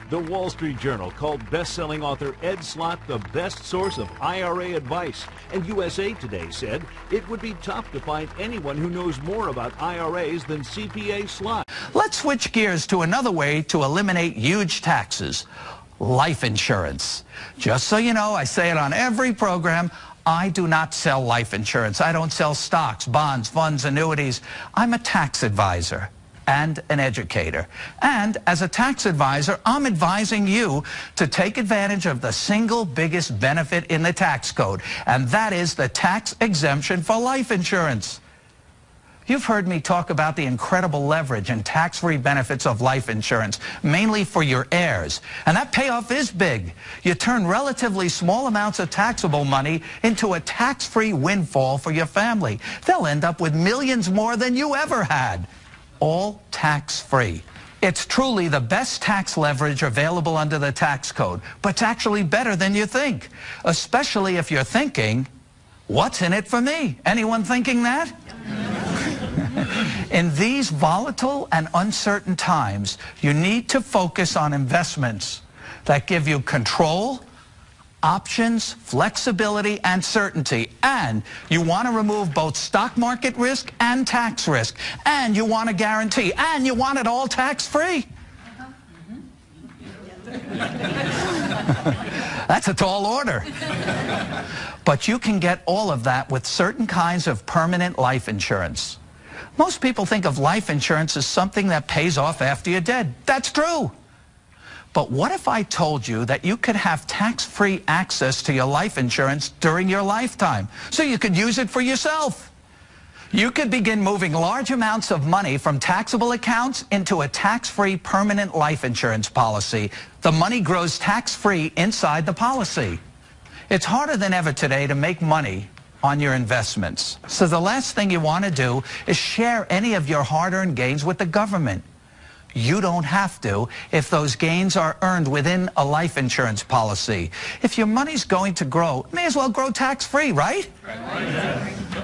The Wall Street Journal called best-selling author Ed SLOTT the best source of IRA advice. And USA Today said it would be tough to find anyone who knows more about IRAs than CPA SLOTT. Let's switch gears to another way to eliminate huge taxes: life insurance. Just so you know, I say it on every program, I do not sell life insurance. I don't sell stocks, bonds, funds, annuities. I'm a tax advisor and an educator. And as a tax advisor, I'm advising you to take advantage of the single biggest benefit in the tax code, and that is the tax exemption for life insurance. You've heard me talk about the incredible leverage and tax-free benefits of life insurance, mainly for your heirs. And that payoff is big. You turn relatively small amounts of taxable money into a tax-free windfall for your family. They'll end up with millions more than you ever had, all tax-free. It's truly the best tax leverage available under the tax code, but it's actually better than you think, especially if you're thinking, what's in it for me? Anyone thinking that? In these volatile and uncertain times, you need to focus on investments that give you control, options, flexibility, and certainty. And you want to remove both stock market risk and tax risk. And you want a guarantee. And you want it all tax-free. That's a tall order. But you can get all of that with certain kinds of permanent life insurance. Most people think of life insurance as something that pays off after you're dead. That's true. But what if I told you that you could have tax-free access to your life insurance during your lifetime, so you could use it for yourself? You could begin moving large amounts of money from taxable accounts into a tax-free permanent life insurance policy. The money grows tax-free inside the policy. It's harder than ever today to make money on your investments. So the last thing you want to do is share any of your hard-earned gains with the government. You don't have to if those gains are earned within a life insurance policy. If your money's going to grow, it may as well grow tax-free, right?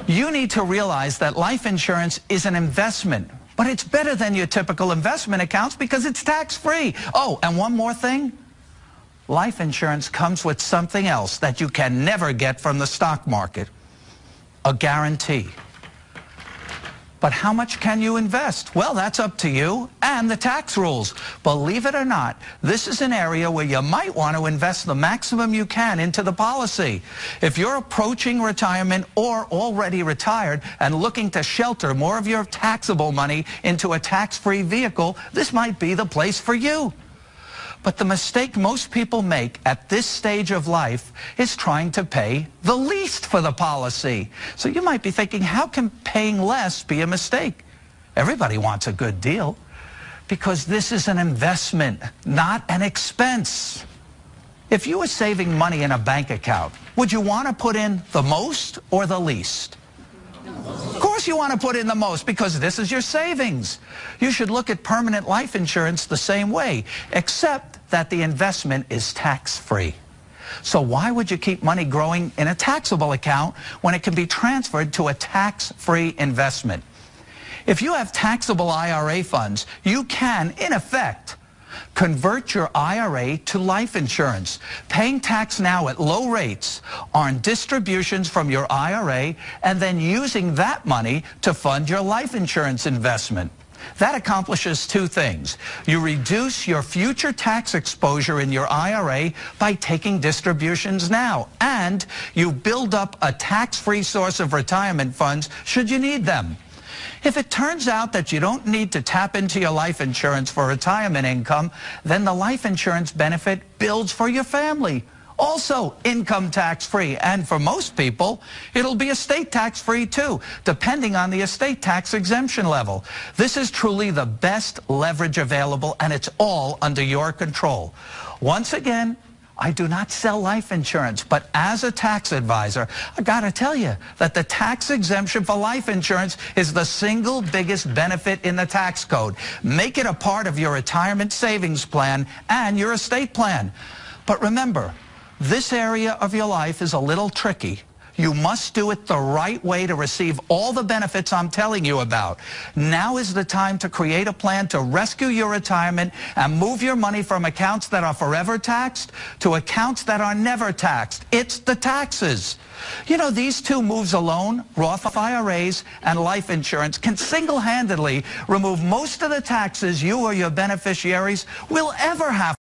You need to realize that life insurance is an investment, but it's better than your typical investment accounts because it's tax-free. Oh, and one more thing. Life insurance comes with something else that you can never get from the stock market: a guarantee. But how much can you invest? Well, that's up to you and the tax rules. Believe it or not, this is an area where you might want to invest the maximum you can into the policy. If you're approaching retirement or already retired and looking to shelter more of your taxable money into a tax-free vehicle, this might be the place for you. But the mistake most people make at this stage of life is trying to pay the least for the policy. So you might be thinking, how can paying less be a mistake? Everybody wants a good deal because this is an investment, not an expense. If you were saving money in a bank account, would you want to put in the most or the least? Of course you want to put in the most because this is your savings. You should look at permanent life insurance the same way, except that the investment is tax-free. So why would you keep money growing in a taxable account when it can be transferred to a tax-free investment? If you have taxable IRA funds, you can, in effect, convert your IRA to life insurance, paying tax now at low rates on distributions from your IRA, and then using that money to fund your life insurance investment. That accomplishes two things. You reduce your future tax exposure in your IRA by taking distributions now, and you build up a tax-free source of retirement funds should you need them. If it turns out that you don't need to tap into your life insurance for retirement income, then the life insurance benefit builds for your family. Also income tax-free, and for most people, it'll be estate tax-free too, depending on the estate tax exemption level. This is truly the best leverage available, and it's all under your control. Once again, I do not sell life insurance, but as a tax advisor, I gotta tell you that the tax exemption for life insurance is the single biggest benefit in the tax code. Make it a part of your retirement savings plan and your estate plan. But remember, this area of your life is a little tricky You must do it the right way to receive all the benefits I'm telling you about. Now is the time to create a plan to rescue your retirement and move your money from accounts that are forever taxed to accounts that are never taxed. It's the taxes. You know, these two moves alone, Roth IRAs and life insurance, can single-handedly remove most of the taxes you or your beneficiaries will ever have